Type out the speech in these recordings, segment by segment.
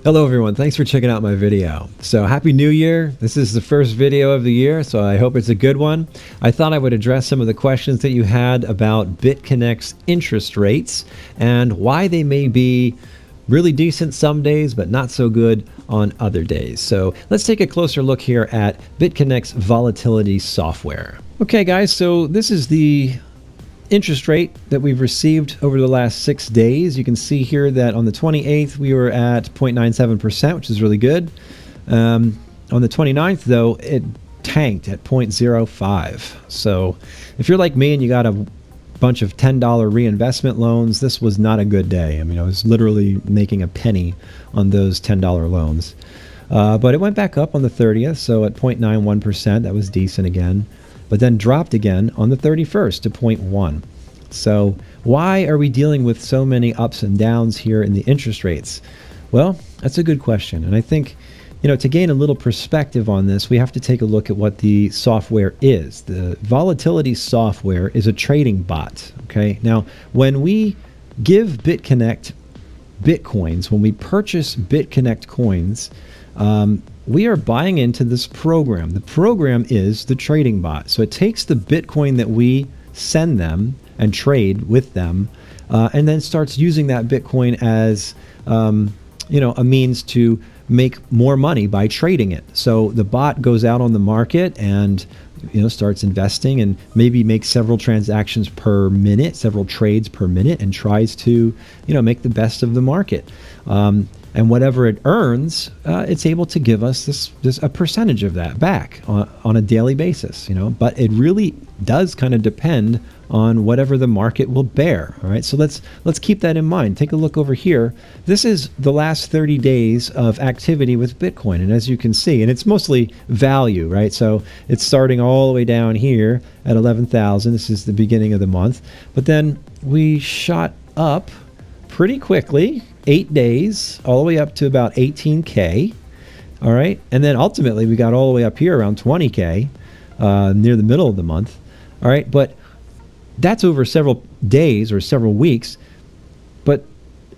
Hello everyone, thanks for checking out my video. So happy new year. This is the first video of the year, so I hope it's a good one. I thought I would address some of the questions that you had about Bitconnect's interest rates and why they may be really decent some days but not so good on other days. So let's take a closer look here at Bitconnect's volatility software. Okay guys, so this is the interest rate that we've received over the last 6 days. You can see here that on the 28th we were at 0.97%, which is really good. On the 29th though, it tanked at 0.05. So if you're like me and you got a bunch of $10 reinvestment loans, this was not a good day. I mean, I was literally making a penny on those $10 loans. But it went back up on the 30th, so at 0.91%, that was decent again. But then dropped again on the 31st to 0.1. So why are we dealing with so many ups and downs here in the interest rates? Well, that's a good question. And I think, to gain a little perspective on this, we have to take a look at what the software is. The volatility software is a trading bot. Okay. Now, when we give Bitconnect Bitcoins, when we purchase Bitconnect coins, we are buying into this program. The program is the trading bot. So it takes the Bitcoin that we send them and trade with them, and then starts using that Bitcoin as, a means to make more money by trading it. So the bot goes out on the market and, starts investing and maybe makes several transactions per minute, several trades per minute, and tries to, make the best of the market. And whatever it earns, it's able to give us a percentage of that back on a daily basis, But it really does kind of depend on whatever the market will bear. All right, so let's keep that in mind. Take a look over here. This is the last 30 days of activity with Bitcoin, and as you can see, and it's mostly value, right? So it's starting all the way down here at 11,000. This is the beginning of the month, but then we shot up pretty quickly. 8 days, all the way up to about 18K. All right. And then ultimately we got all the way up here around 20K near the middle of the month. All right. But that's over several days or several weeks. But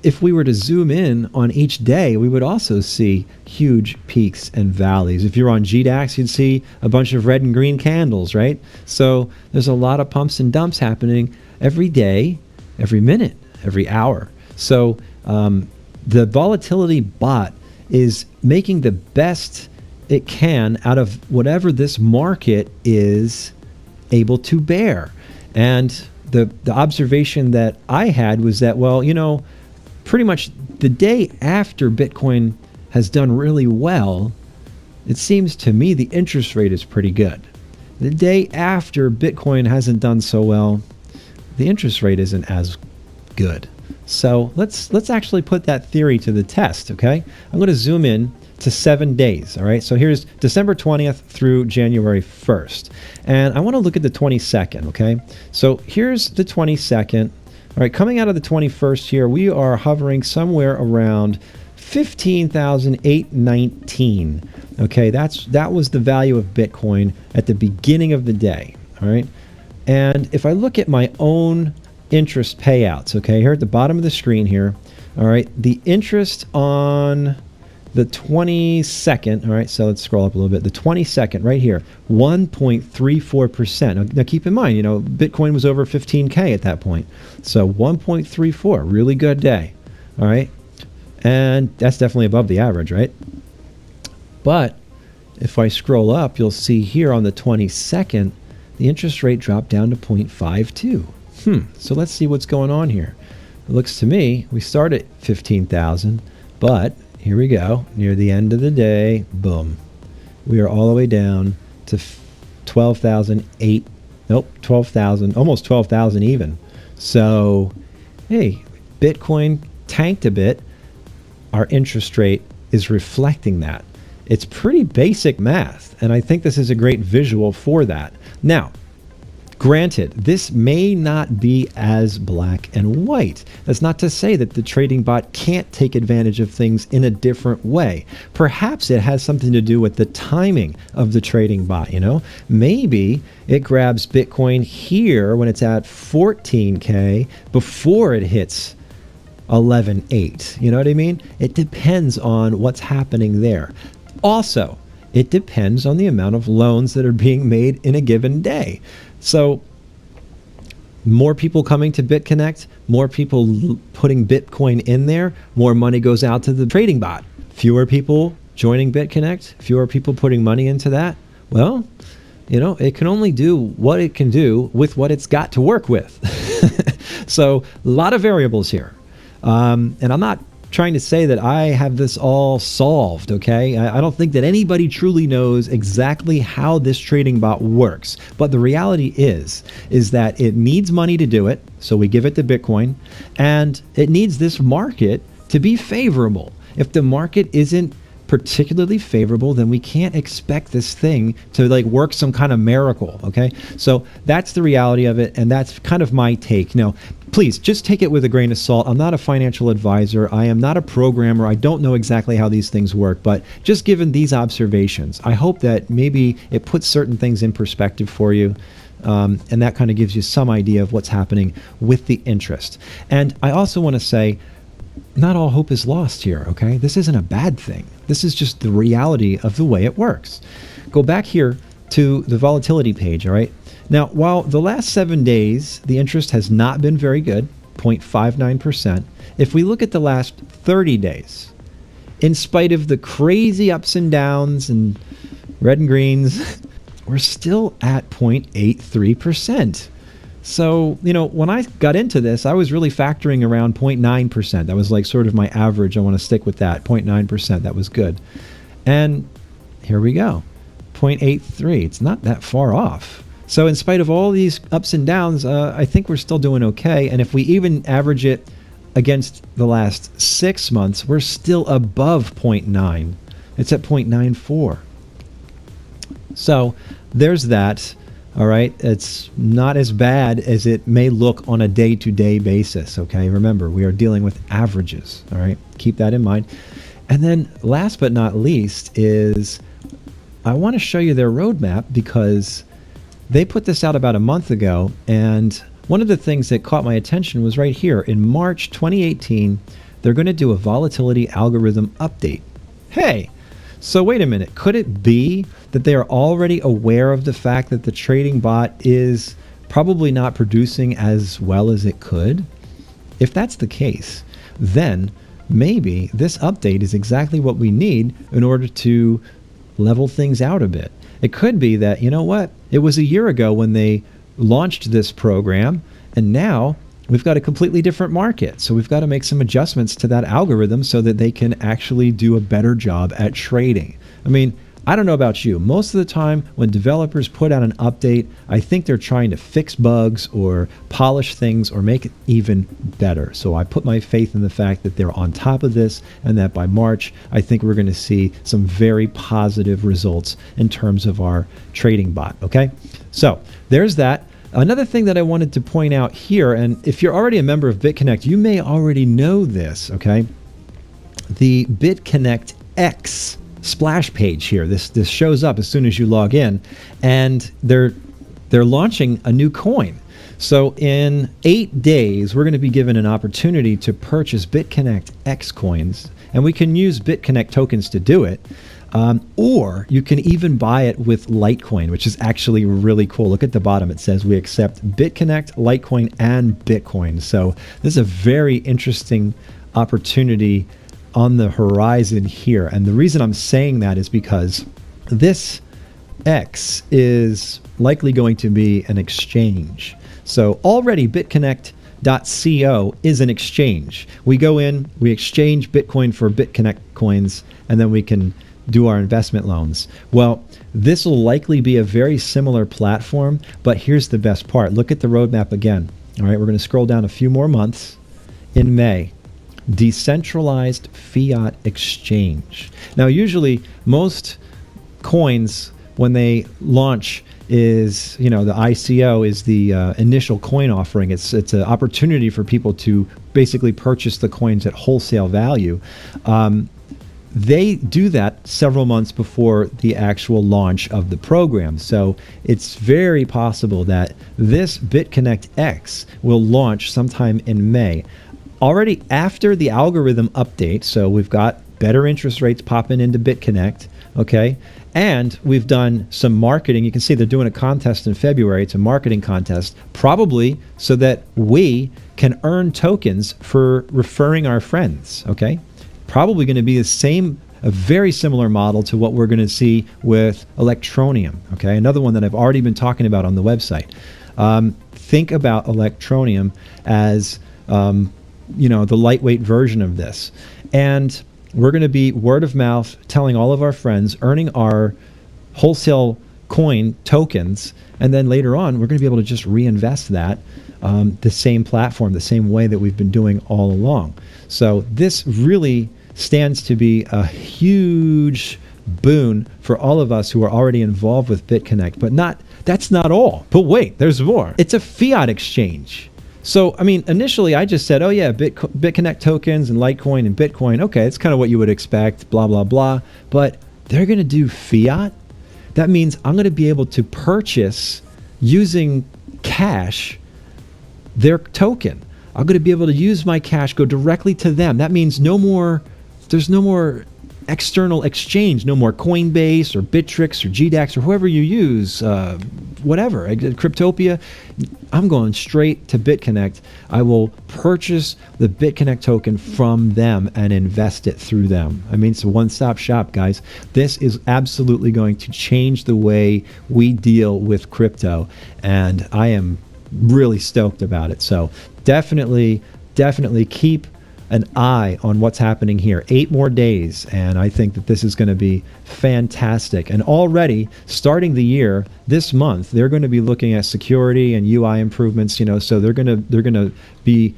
if we were to zoom in on each day, we would also see huge peaks and valleys. If you're on GDAX, you'd see a bunch of red and green candles, right? So there's a lot of pumps and dumps happening every day, every minute, every hour. So the volatility bot is making the best it can out of whatever this market is able to bear. And the observation that I had was that, well, pretty much the day after Bitcoin has done really well, it seems to me the interest rate is pretty good. The day after Bitcoin hasn't done so well, the interest rate isn't as good. So let's actually put that theory to the test, okay? I'm going to zoom in to 7 days, all right? So here's December 20th through January 1st. And I want to look at the 22nd, okay? So here's the 22nd. All right, coming out of the 21st here, we are hovering somewhere around 15,819. Okay, that was the value of Bitcoin at the beginning of the day, all right? And if I look at my own interest payouts, okay, here at the bottom of the screen here, all right, the interest on the 22nd, all right, so let's scroll up a little bit, the 22nd right here, 1.34%. Now keep in mind, Bitcoin was over 15K at that point, so 1.34, really good day, all right, and that's definitely above the average, right? But if I scroll up, you'll see here on the 22nd, the interest rate dropped down to 0.52. So let's see what's going on here. It looks to me, we start at 15,000, but here we go. Near the end of the day, boom. We are all the way down to 12,000, almost 12,000 even. So, hey, Bitcoin tanked a bit. Our interest rate is reflecting that. It's pretty basic math, and I think this is a great visual for that. Now, granted, this may not be as black and white. That's not to say that the trading bot can't take advantage of things in a different way. Perhaps it has something to do with the timing of the trading bot, Maybe it grabs Bitcoin here when it's at 14K before it hits 11.8. You know what I mean? It depends on what's happening there. Also, it depends on the amount of loans that are being made in a given day. So more people coming to Bitconnect, more people putting Bitcoin in there, more money goes out to the trading bot. Fewer people joining Bitconnect, fewer people putting money into that. Well, it can only do what it can do with what it's got to work with. So a lot of variables here. And I'm not trying to say that I have this all solved, okay? I don't think that anybody truly knows exactly how this trading bot works. But the reality is that it needs money to do it, so we give it to Bitcoin, and it needs this market to be favorable. If the market isn't particularly favorable, then we can't expect this thing to work some kind of miracle, okay? So that's the reality of it, and that's kind of my take. Now, please just take it with a grain of salt. I'm not a financial advisor. I am not a programmer. I don't know exactly how these things work, but just given these observations, I hope that maybe it puts certain things in perspective for you. And that kind of gives you some idea of what's happening with the interest. And I also want to say, not all hope is lost here, okay? This isn't a bad thing. This is just the reality of the way it works. Go back here to the volatility page, all right? Now, while the last 7 days, the interest has not been very good, 0.59%, if we look at the last 30 days, in spite of the crazy ups and downs and red and greens, we're still at 0.83%. So, when I got into this, I was really factoring around 0.9%. That was sort of my average. I want to stick with that, 0.9%. That was good. And here we go, 0.83. It's not that far off. So in spite of all these ups and downs, I think we're still doing okay. And if we even average it against the last 6 months, we're still above 0.9. It's at 0.94. So there's that. All right, it's not as bad as it may look on a day-to-day basis, okay? Remember, we are dealing with averages, all right? Keep that in mind. And then last but not least is I want to show you their roadmap because they put this out about a month ago, and one of the things that caught my attention was right here. In March 2018, they're going to do a volatility algorithm update. Hey! So wait a minute, could it be that they are already aware of the fact that the trading bot is probably not producing as well as it could? If that's the case, then maybe this update is exactly what we need in order to level things out a bit. It could be that, it was a year ago when they launched this program, and now we've got a completely different market. So we've got to make some adjustments to that algorithm so that they can actually do a better job at trading. I mean, I don't know about you. Most of the time when developers put out an update, I think they're trying to fix bugs or polish things or make it even better. So I put my faith in the fact that they're on top of this and that by March, I think we're going to see some very positive results in terms of our trading bot. Okay, so there's that. Another thing that I wanted to point out here, and if you're already a member of Bitconnect, you may already know this, okay? The Bitconnect X splash page here, this shows up as soon as you log in, and they're launching a new coin. So in 8 days, we're going to be given an opportunity to purchase Bitconnect X coins, and we can use Bitconnect tokens to do it. Or you can even buy it with Litecoin, which is actually really cool. Look at the bottom. It says we accept Bitconnect, Litecoin, and Bitcoin. So this is a very interesting opportunity on the horizon here. And the reason I'm saying that is because this X is likely going to be an exchange. So already Bitconnect.co is an exchange. We go in, we exchange Bitcoin for Bitconnect coins, and then we can do our investment loans. Well, this will likely be a very similar platform, but here's the best part. Look at the roadmap again. All right, we're going to scroll down a few more months. In May, decentralized fiat exchange. Now, usually most coins, when they launch, is, the ICO is the initial coin offering. It's an opportunity for people to basically purchase the coins at wholesale value. They do that several months before the actual launch of the program. So it's very possible that this Bitconnect X will launch sometime in May. already after the algorithm update, so we've got better interest rates popping into Bitconnect, okay? And we've done some marketing. You can see they're doing a contest in February. It's a marketing contest, probably so that we can earn tokens for referring our friends, okay? Probably going to be a very similar model to what we're going to see with Electroneum, okay? Another one that I've already been talking about on the website. Think about Electroneum as, the lightweight version of this. And we're going to be word of mouth, telling all of our friends, earning our wholesale coin tokens, and then later on, we're going to be able to just reinvest that the same platform, the same way that we've been doing all along. So this really stands to be a huge boon for all of us who are already involved with Bitconnect. But that's not all. But wait, there's more. It's a fiat exchange. So, I mean, initially I just said, oh yeah, Bitconnect tokens and Litecoin and Bitcoin. Okay, it's kind of what you would expect, blah, blah, blah. But they're going to do fiat. That means I'm going to be able to purchase using cash their token. I'm going to be able to use my cash, go directly to them. That means there's no more external exchange, no more Coinbase or Bittrex or GDAX or whoever you use, whatever, Cryptopia. I'm going straight to Bitconnect. I will purchase the Bitconnect token from them and invest it through them. I mean, it's a one-stop shop, guys. This is absolutely going to change the way we deal with crypto, and I am really stoked about it. So definitely keep an eye on what's happening here. 8 more days, and I think that this is going to be fantastic. And already, starting the year, this month, they're going to be looking at security and UI improvements. So they're going to be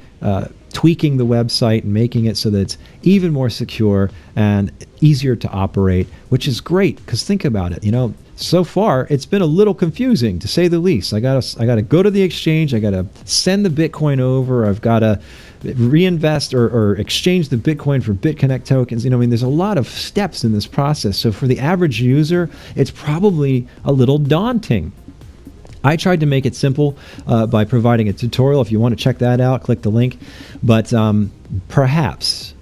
tweaking the website and making it so that it's even more secure and easier to operate, which is great. Because think about it, so far it's been a little confusing, to say the least. I gotta go to the exchange. I gotta send the Bitcoin over. I've gotta reinvest or exchange the Bitcoin for Bitconnect tokens. There's a lot of steps in this process. So for the average user, it's probably a little daunting. I tried to make it simple by providing a tutorial. If you want to check that out, click the link. But perhaps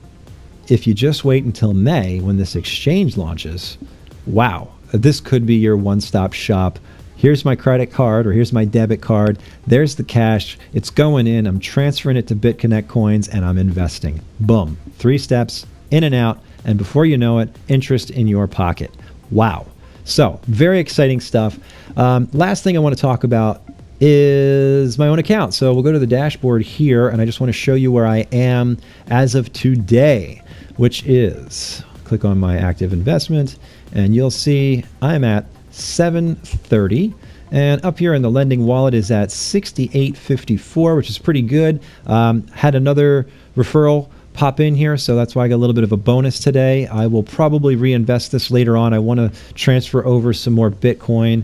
if you just wait until May when this exchange launches, wow, this could be your one-stop shop. Here's my credit card, or here's my debit card. There's the cash. It's going in. I'm transferring it to Bitconnect coins, and I'm investing. Boom. 3 steps, in and out, and before you know it, interest in your pocket. Wow. So, very exciting stuff. Last thing I want to talk about is my own account. So we'll go to the dashboard here, and I just want to show you where I am as of today, which is, click on my active investment, and you'll see I'm at 730, and up here in the lending wallet is at 6854, which is pretty good. Had another referral pop in here, so that's why I got a little bit of a bonus today. I will probably reinvest this later on. I want to transfer over some more Bitcoin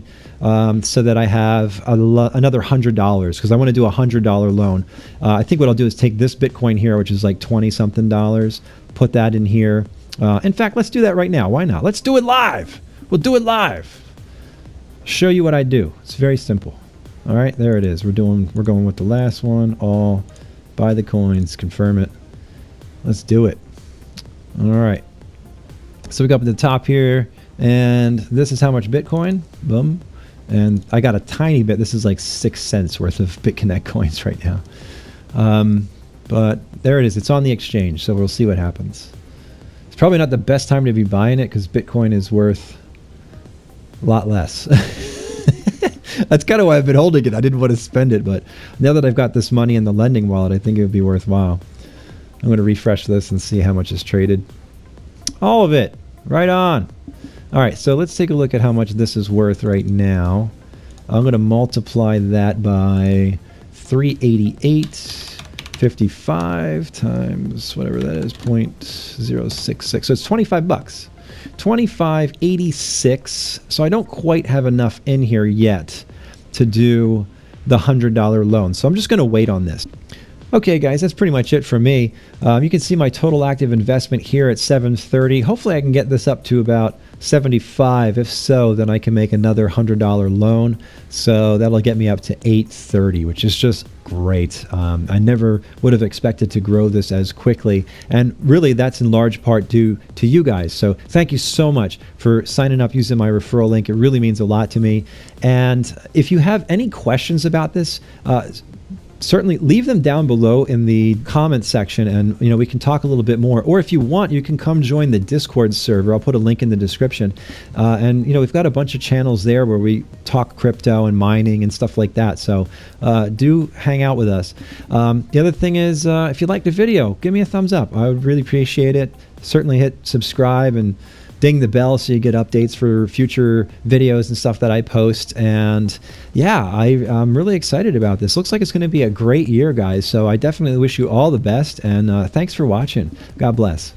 so that I have another $100, because I want to do a $100 loan. I think what I'll do is take this Bitcoin here, which is like 20 something dollars, put that in here. In fact, let's do that right now. Why not? Let's do it live. We'll do it live. Show you what I do. It's very simple. All right, there it is. We're going with the last one. All buy the coins, confirm it. Let's do it. All right. So we got up at the top here, and this is how much Bitcoin. Boom. And I got a tiny bit. This is like 6 cents worth of Bitconnect coins right now. But there it is. It's on the exchange, so we'll see what happens. It's probably not the best time to be buying it because Bitcoin is worth a lot less. That's kind of why I've been holding it. I didn't want to spend it, but now that I've got this money in the lending wallet, I think it would be worthwhile. I'm going to refresh this and see how much is traded. All of it. Right on. All right, so let's take a look at how much this is worth right now. I'm going to multiply that by 388.55 times whatever that is, 0.066. So it's 25 bucks. 25.86. So I don't quite have enough in here yet to do the $100 loan. So I'm just going to wait on this. Okay, guys, that's pretty much it for me. You can see my total active investment here at 730. Hopefully, I can get this up to about 75. If so, then I can make another $100 loan. So that'll get me up to 830, which is just great. I never would have expected to grow this as quickly. And really, that's in large part due to you guys. So thank you so much for signing up using my referral link. It really means a lot to me. And if you have any questions about this, certainly leave them down below in the comments section, and we can talk a little bit more. Or if you want, you can come join the Discord server. I'll put a link in the description. And we've got a bunch of channels there where we talk crypto and mining and stuff like that. So do hang out with us. The other thing is, if you liked the video, give me a thumbs up. I would really appreciate it. Certainly hit subscribe and ding the bell so you get updates for future videos and stuff that I post. And yeah, I'm really excited about this. Looks like it's going to be a great year, guys. So I definitely wish you all the best, and thanks for watching. God bless.